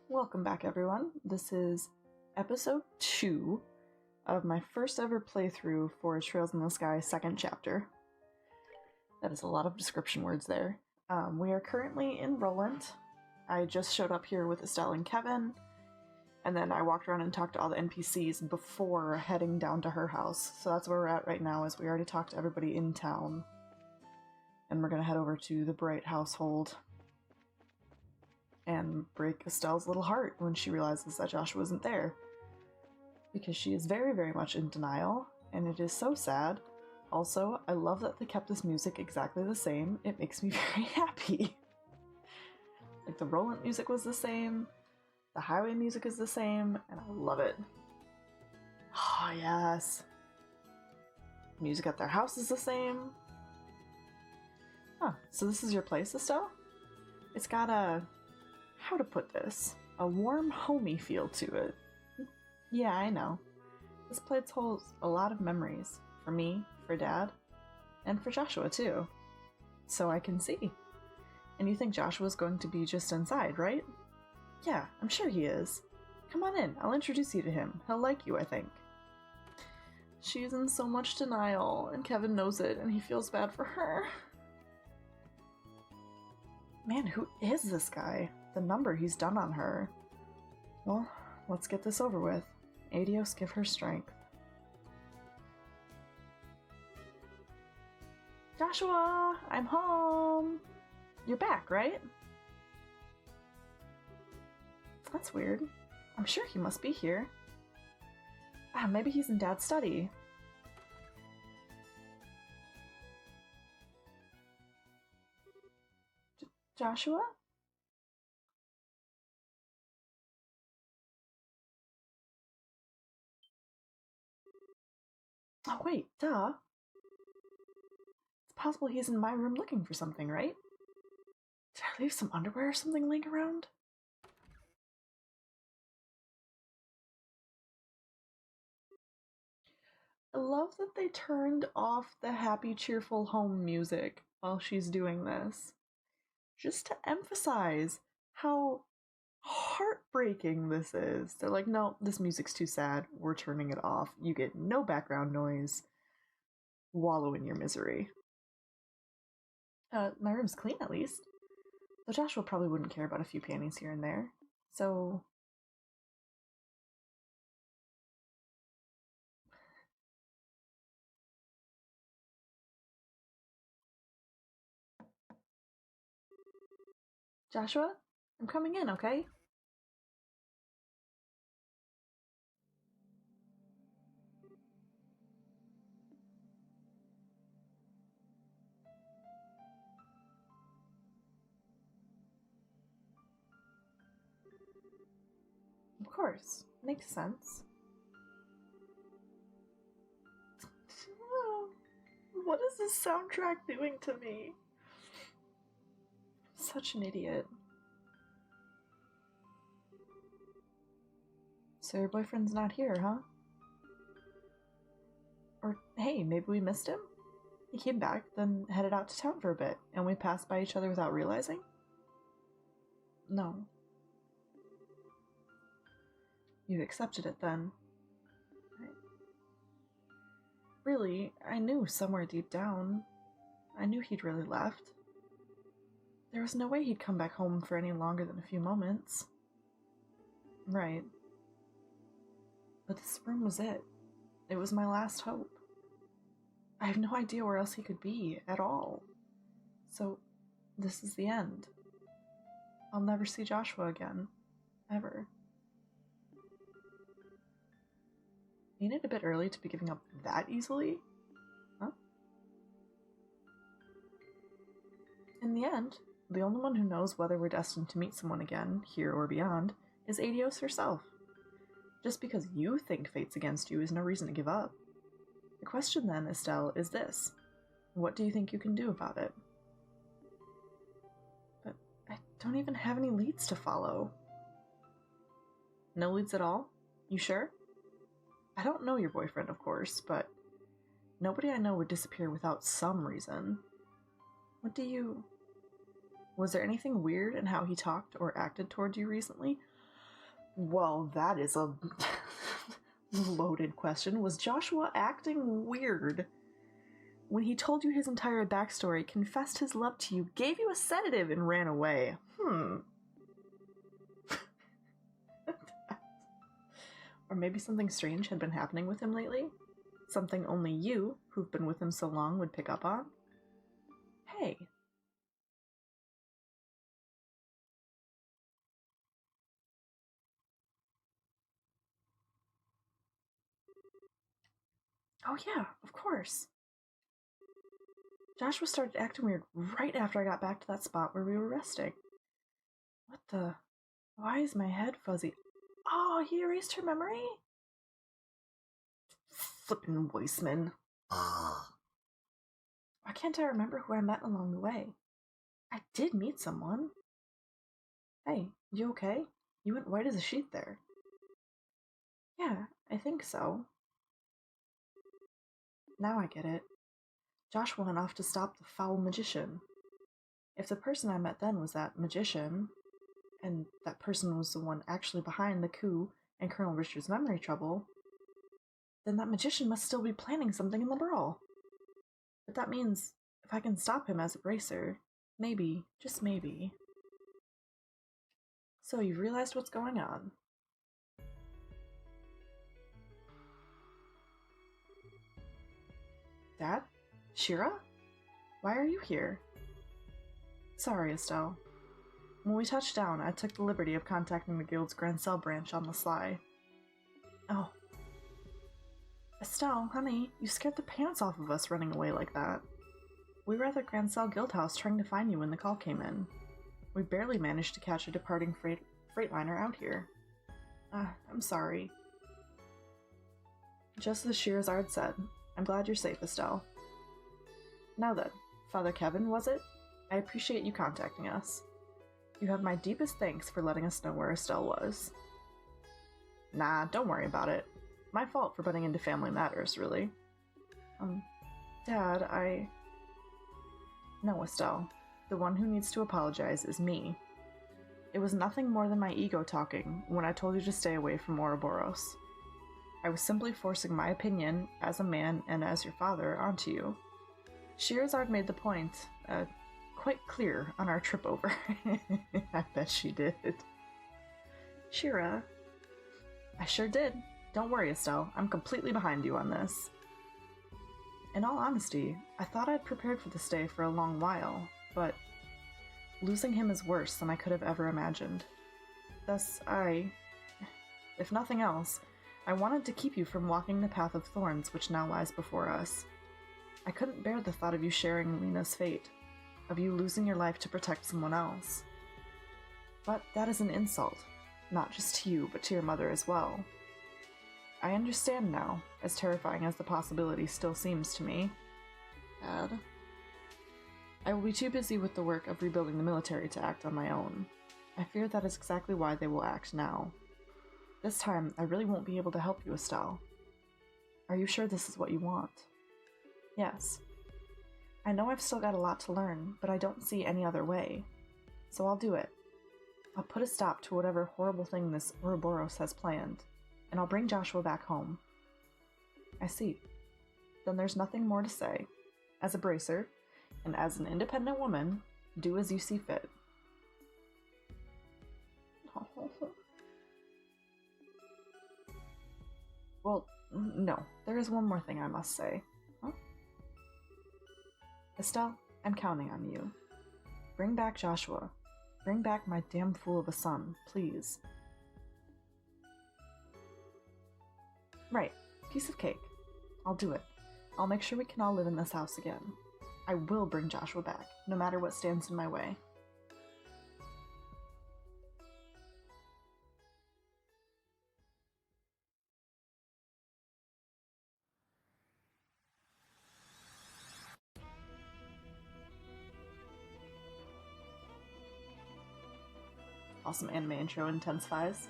Welcome back, everyone. This is episode 2 of my first ever playthrough for Trails in the Sky second chapter. That is a lot of description words there. We are currently in Roland. I just showed up here with Estelle and Kevin, and then I walked around and talked to all the NPCs before heading down to her house. So that's where we're at right now, is we already talked to everybody in town. And we're going to head over to the Bright household and break Estelle's little heart when she realizes that Joshua isn't there. Because she is very, very much in denial, and it is so sad. Also, I love that they kept this music exactly the same. It makes me very happy. Like, the Roland music was the same, the highway music is the same, and I love it. Oh, yes. Music at their house is the same. Huh, so this is your place, Estelle? It's got how to put this? A warm, homey feel to it. Yeah, I know. This place holds a lot of memories. For me, for Dad, and for Joshua, too. So I can see. And you think Joshua's going to be just inside, right? Yeah, I'm sure he is. Come on in, I'll introduce you to him. He'll like you, I think. She's in so much denial, and Kevin knows it, and he feels bad for her. Man, who is this guy? The number he's done on her. Well, let's get this over with. Adios, give her strength. Joshua, I'm home. You're back, right? That's weird. I'm sure he must be here. Maybe he's in Dad's study. Joshua? Oh wait, duh. It's possible he's in my room looking for something, right? Did I leave some underwear or something laying around? I love that they turned off the happy, cheerful home music while she's doing this. Just to emphasize how heartbreaking this is. They're like, no, this music's too sad. We're turning it off. You get no background noise. Wallow in your misery. My room's clean at least. Though Joshua probably wouldn't care about a few panties here and there. So... Joshua? I'm coming in, okay? Of course. Makes sense. What is this soundtrack doing to me? Such an idiot. So your boyfriend's not here, huh? Or, hey, maybe we missed him? He came back, then headed out to town for a bit, and we passed by each other without realizing? No. You accepted it then. Right. Really, I knew somewhere deep down. I knew he'd really left. There was no way he'd come back home for any longer than a few moments. Right. But this room was it. It was my last hope. I have no idea where else he could be, at all. So, this is the end. I'll never see Joshua again. Ever. Ain't it a bit early to be giving up that easily? Huh? In the end, the only one who knows whether we're destined to meet someone again, here or beyond, is Adios herself. Just because you think fate's against you is no reason to give up. The question then, Estelle, is this. What do you think you can do about it? But I don't even have any leads to follow. No leads at all? You sure? I don't know your boyfriend, of course, but nobody I know would disappear without some reason. Was there anything weird in how he talked or acted toward you recently? Well, that is a loaded question. Was Joshua acting weird? When he told you his entire backstory, confessed his love to you, gave you a sedative, and ran away. Or maybe something strange had been happening with him lately? Something only you, who've been with him so long, would pick up on? Hey. Oh yeah, of course. Joshua started acting weird right after I got back to that spot where we were resting. What the? Why is my head fuzzy? Oh, he erased her memory? Flippin' Weissman. Why can't I remember who I met along the way? I did meet someone. Hey, you okay? You went white as a sheet there. Yeah, I think so. Now I get it. Joshua went off to stop the foul magician. If the person I met then was that magician, and that person was the one actually behind the coup and Colonel Richard's memory trouble, then that magician must still be planning something in the brawl. But that means if I can stop him as a bracer, maybe, just maybe. So you've realized what's going on. Dad? Shira? Why are you here? Sorry, Estelle. When we touched down, I took the liberty of contacting the Guild's Grand Cell branch on the sly. Oh. Estelle, honey, you scared the pants off of us running away like that. We were at the Grand Cell Guild House trying to find you when the call came in. We barely managed to catch a departing freightliner out here. I'm sorry. Just as Shirazard said, I'm glad you're safe, Estelle. Now then, Father Kevin, was it? I appreciate you contacting us. You have my deepest thanks for letting us know where Estelle was. Nah, don't worry about it. My fault for butting into family matters, really. Dad, No, Estelle. The one who needs to apologize is me. It was nothing more than my ego talking when I told you to stay away from Ouroboros. I was simply forcing my opinion, as a man and as your father, onto you. Shirazard made the point, quite clear on our trip over. I bet she did. Shira. I sure did. Don't worry, Estelle. I'm completely behind you on this. In all honesty, I thought I'd prepared for this day for a long while, but losing him is worse than I could have ever imagined. Thus, if nothing else, I wanted to keep you from walking the path of thorns which now lies before us. I couldn't bear the thought of you sharing Lena's fate, of you losing your life to protect someone else. But that is an insult, not just to you, but to your mother as well. I understand now, as terrifying as the possibility still seems to me. Dad. I will be too busy with the work of rebuilding the military to act on my own. I fear that is exactly why they will act now. This time, I really won't be able to help you, Estelle. Are you sure this is what you want? Yes. I know I've still got a lot to learn, but I don't see any other way. So I'll do it. I'll put a stop to whatever horrible thing this Ouroboros has planned, and I'll bring Joshua back home. I see. Then there's nothing more to say. As a bracer, and as an independent woman, do as you see fit. Well, no, there is one more thing I must say. Huh? Estelle, I'm counting on you. Bring back Joshua. Bring back my damn fool of a son, please. Right, piece of cake. I'll do it. I'll make sure we can all live in this house again. I will bring Joshua back, no matter what stands in my way. Awesome anime intro intensifies.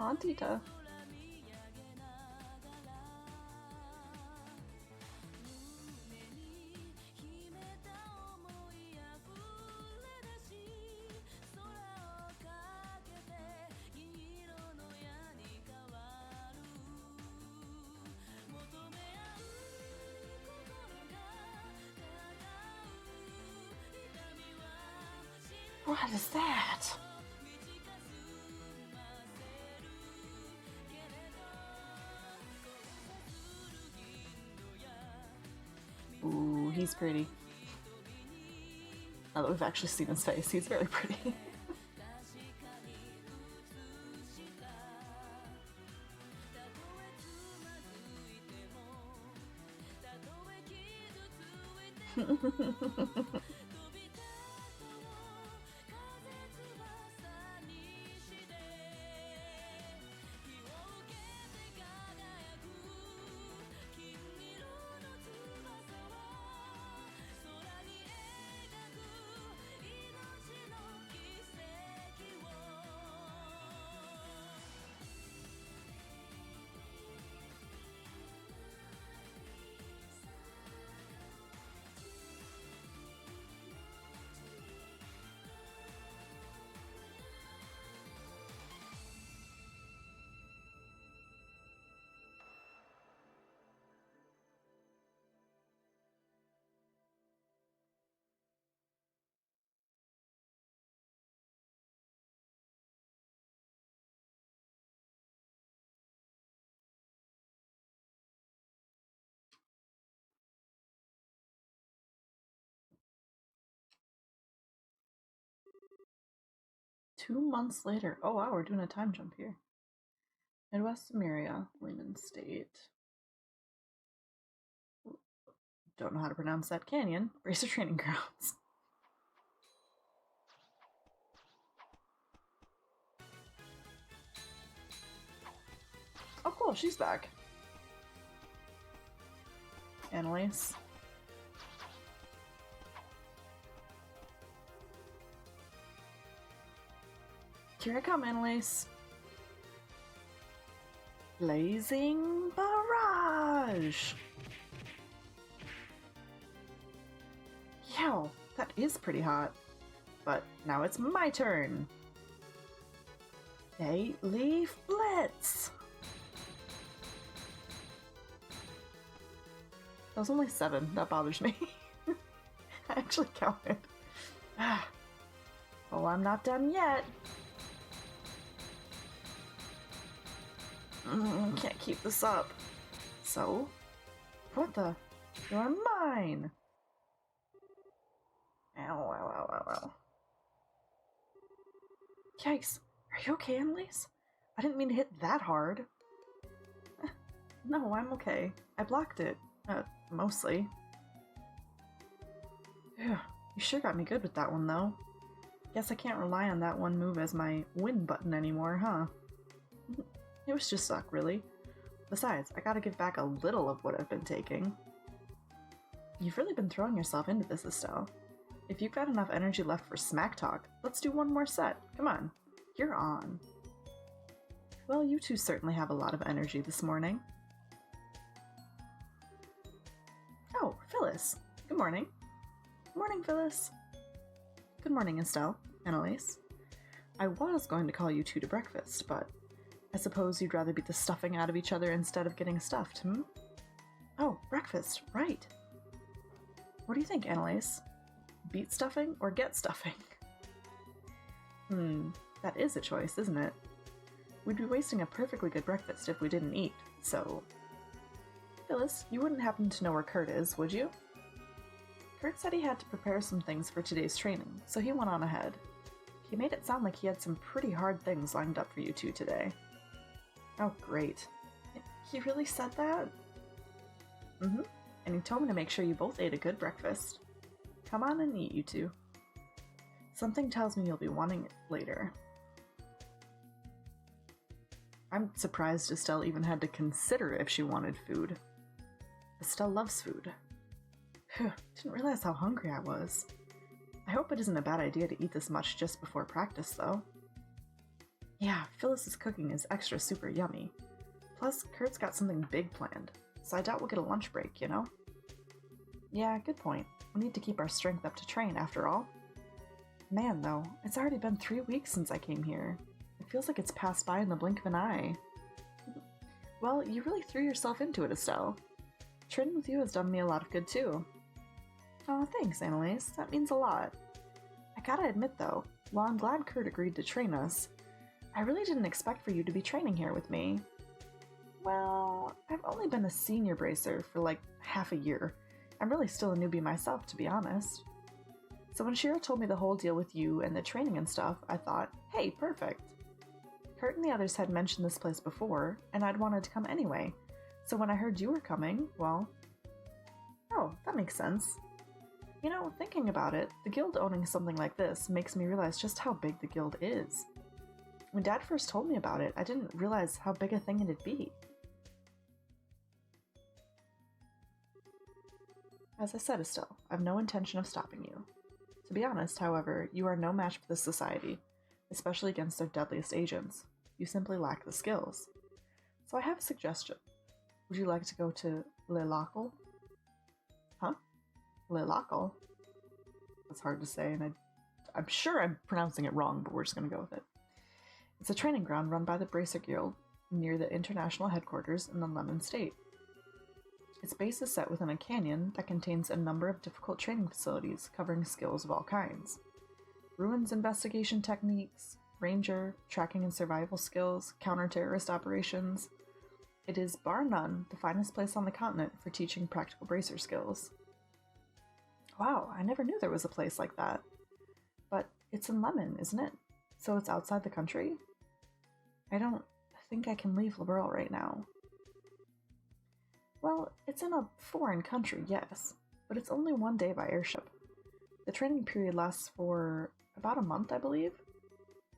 Aw, Tita. What is that? Ooh, he's pretty. Now that we've actually seen his face, he's very pretty. Two months later. Oh wow, we're doing a time jump here. Midwest Samaria, Lehman State. Don't know how to pronounce that. Canyon. Racer training grounds. Oh cool, she's back. Annalise. Here I come, Annalise. Blazing Barrage! Yow, that is pretty hot. But now it's my turn. 8-leaf Blitz! That was only 7. That bothers me. I actually counted. Oh, I'm not done yet. Can't keep this up. So? What the? You're mine! Ow, ow, ow, ow, ow. Yikes. Are you okay, Annalise? I didn't mean to hit that hard. No, I'm okay. I blocked it. Mostly. Phew, you sure got me good with that one, though. Guess I can't rely on that one move as my win button anymore, huh? It was just luck, really. Besides, I gotta give back a little of what I've been taking. You've really been throwing yourself into this, Estelle. If you've got enough energy left for smack talk, let's do one more set. Come on. You're on. Well, you two certainly have a lot of energy this morning. Oh, Phyllis. Good morning. Good morning, Phyllis. Good morning, Estelle. Annalise. I was going to call you two to breakfast, but I suppose you'd rather beat the stuffing out of each other instead of getting stuffed, hmm? Oh, breakfast, right. What do you think, Annalise? Beat stuffing or get stuffing? That is a choice, isn't it? We'd be wasting a perfectly good breakfast if we didn't eat, so... Phyllis, you wouldn't happen to know where Kurt is, would you? Kurt said he had to prepare some things for today's training, so he went on ahead. He made it sound like he had some pretty hard things lined up for you two today. Oh, great. He really said that? Mm-hmm. And he told me to make sure you both ate a good breakfast. Come on and eat, you two. Something tells me you'll be wanting it later. I'm surprised Estelle even had to consider if she wanted food. Estelle loves food. Phew, didn't realize how hungry I was. I hope it isn't a bad idea to eat this much just before practice, though. Yeah, Phyllis's cooking is extra super yummy. Plus, Kurt's got something big planned, so I doubt we'll get a lunch break, you know? Yeah, good point. We need to keep our strength up to train, after all. Man, though, it's already been 3 weeks since I came here. It feels like it's passed by in the blink of an eye. Well, you really threw yourself into it, Estelle. Training with you has done me a lot of good, too. Oh, thanks, Annalise. That means a lot. I gotta admit, though, while I'm glad Kurt agreed to train us, I really didn't expect for you to be training here with me. Well, I've only been a senior bracer for like half a year. I'm really still a newbie myself, to be honest. So when Shira told me the whole deal with you and the training and stuff, I thought, hey, perfect. Kurt and the others had mentioned this place before, and I'd wanted to come anyway. So when I heard you were coming, well... Oh, that makes sense. You know, thinking about it, the guild owning something like this makes me realize just how big the guild is. When Dad first told me about it, I didn't realize how big a thing it'd be. As I said, Estelle, I've no intention of stopping you. To be honest, however, you are no match for this society, especially against their deadliest agents. You simply lack the skills. So I have a suggestion. Would you like to go to Le Local? Huh? Le Local? That's hard to say, and I'm sure I'm pronouncing it wrong, but we're just going to go with it. It's a training ground run by the Bracer Guild near the international headquarters in the Lemon State. Its base is set within a canyon that contains a number of difficult training facilities covering skills of all kinds. Ruins investigation techniques, ranger, tracking and survival skills, counter-terrorist operations. It is, bar none, the finest place on the continent for teaching practical bracer skills. Wow, I never knew there was a place like that. But it's in Lemon, isn't it? So it's outside the country? I don't think I can leave Liberl right now. Well, it's in a foreign country, yes, but it's only 1 day by airship. The training period lasts for about a month, I believe.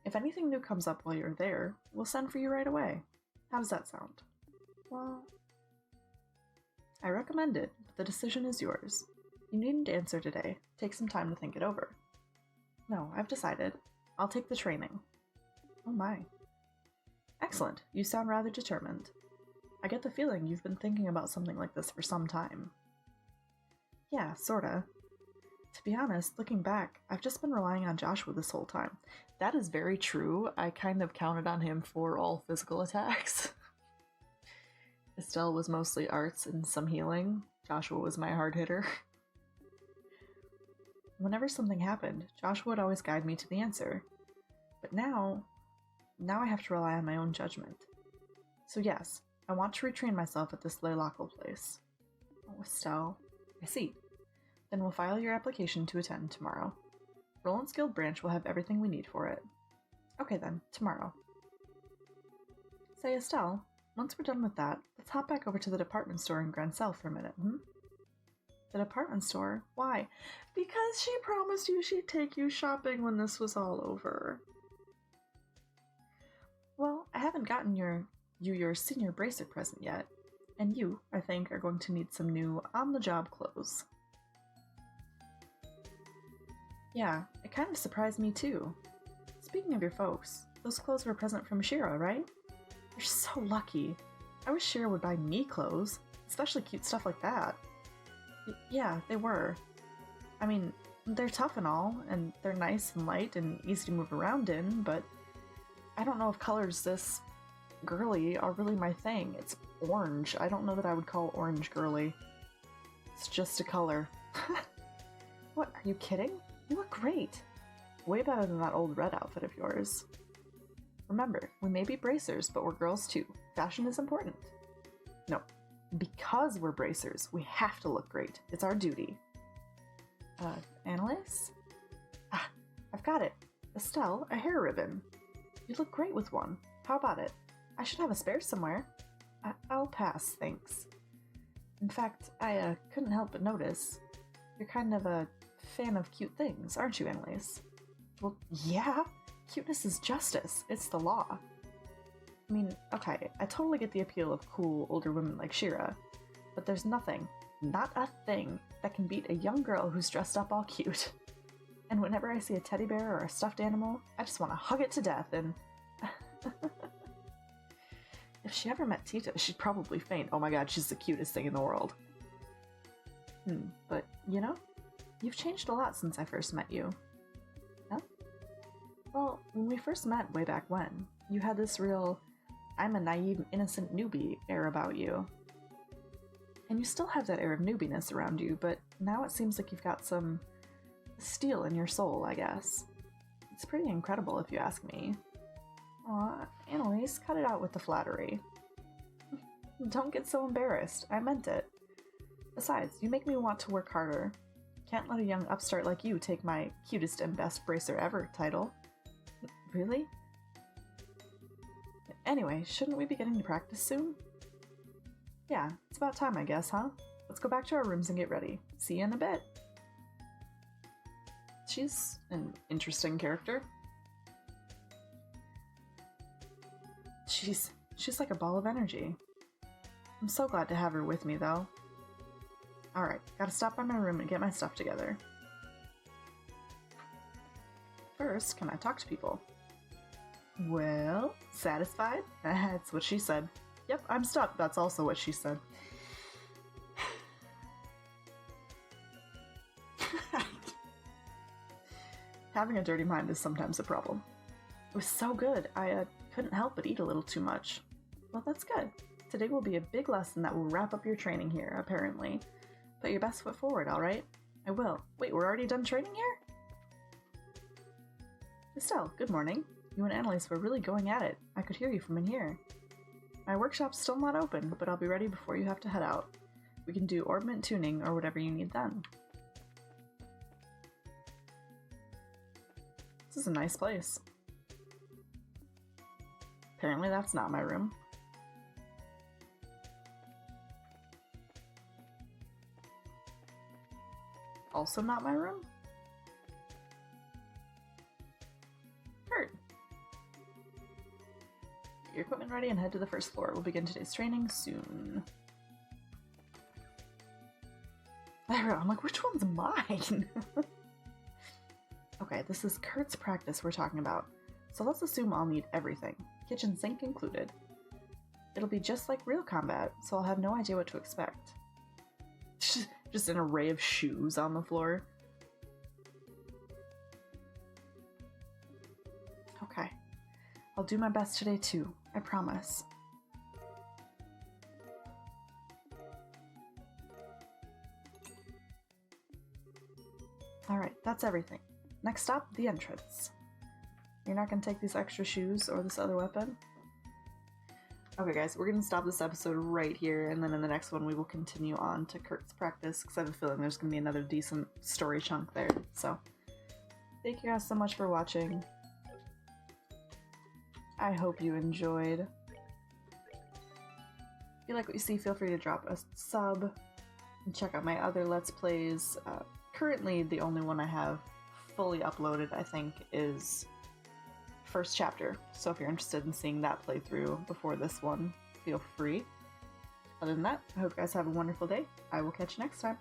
If anything new comes up while you're there, we'll send for you right away. How does that sound? Well, I recommend it, but the decision is yours. You needn't answer today. Take some time to think it over. No, I've decided. I'll take the training. Oh my. Excellent. You sound rather determined. I get the feeling you've been thinking about something like this for some time. Yeah, sorta. To be honest, looking back, I've just been relying on Joshua this whole time. That is very true. I kind of counted on him for all physical attacks. Estelle was mostly arts and some healing. Joshua was my hard hitter. Whenever something happened, Joshua would always guide me to the answer. But now I have to rely on my own judgment. So yes, I want to retrain myself at this Laylaco place. Oh, Estelle. I see. Then we'll file your application to attend tomorrow. Roland's Guild branch will have everything we need for it. Okay then, tomorrow. Say, Estelle, once we're done with that, let's hop back over to the department store in Grancel for a minute, The department store? Why? Because she promised you she'd take you shopping when this was all over. Well, I haven't gotten your senior bracer present yet, and you, I think, are going to need some new on-the-job clothes. Yeah, it kind of surprised me too. Speaking of your folks, those clothes were a present from Shira, right? You're so lucky. I wish Shira would buy me clothes, especially cute stuff like that. Yeah, they were. I mean, they're tough and all, and they're nice and light and easy to move around in, but I don't know if colors this girly are really my thing. It's orange. I don't know that I would call orange girly. It's just a color. What, are you kidding? You look great. Way better than that old red outfit of yours. Remember, we may be bracers, but we're girls too. Fashion is important. No, because we're bracers, we have to look great. It's our duty. Annalise? Ah, I've got it. Estelle, a hair ribbon. You look great with one. How about it? I should have a spare somewhere. I'll pass, thanks. In fact, I couldn't help but notice. You're kind of a fan of cute things, aren't you, Annalise? Well, yeah. Cuteness is justice. It's the law. I mean, okay, I totally get the appeal of cool, older women like Shira, but there's nothing, not a thing, that can beat a young girl who's dressed up all cute. And whenever I see a teddy bear or a stuffed animal, I just want to hug it to death and... If she ever met Tita, she'd probably faint. Oh my god, she's the cutest thing in the world. But, you know, you've changed a lot since I first met you. Huh? Well, when we first met way back when, you had this real, I'm a naive, innocent newbie air about you. And you still have that air of newbiness around you, but now it seems like you've got some steel in your soul, I guess. It's pretty incredible if you ask me. Aw, Annalise, cut it out with the flattery. Don't get so embarrassed. I meant it. Besides, you make me want to work harder. Can't let a young upstart like you take my cutest and best bracer ever title. Really? Anyway, shouldn't we be getting to practice soon? Yeah, it's about time, I guess, huh? Let's go back to our rooms and get ready. See you in a bit. She's an interesting character. She's like a ball of energy. I'm so glad to have her with me, though. Alright, gotta stop by my room and get my stuff together. First, can I talk to people? Well, satisfied? That's what she said. Yep, I'm stuck. That's also what she said. Having a dirty mind is sometimes a problem. It was so good, I couldn't help but eat a little too much. Well, that's good. Today will be a big lesson that will wrap up your training here, apparently. Put your best foot forward, alright? I will. Wait, we're already done training here? Estelle, good morning. You and Annalise were really going at it. I could hear you from in here. My workshop's still not open, but I'll be ready before you have to head out. We can do orbment tuning or whatever you need then. This is a nice place. Apparently that's not my room. Also not my room? Kurt! Get your equipment ready and head to the first floor. We'll begin today's training soon. I'm like, which one's mine? Okay, this is Kurt's practice we're talking about. So let's assume I'll need everything, kitchen sink included. It'll be just like real combat, so I'll have no idea what to expect. Just an array of shoes on the floor. Okay. I'll do my best today too, I promise. Alright, that's everything. Next stop, the entrance. You're not gonna take these extra shoes or this other weapon? Okay guys, we're gonna stop this episode right here, and then in the next one we will continue on to Kurt's practice, because I have a feeling there's gonna be another decent story chunk there. So, thank you guys so much for watching. I hope you enjoyed. If you like what you see, feel free to drop a sub, and check out my other Let's Plays. Currently, the only one I have fully uploaded, I think, is first chapter, so if you're interested in seeing that playthrough before this one, feel free. Other than that, I hope you guys have a wonderful day. I will catch you next time.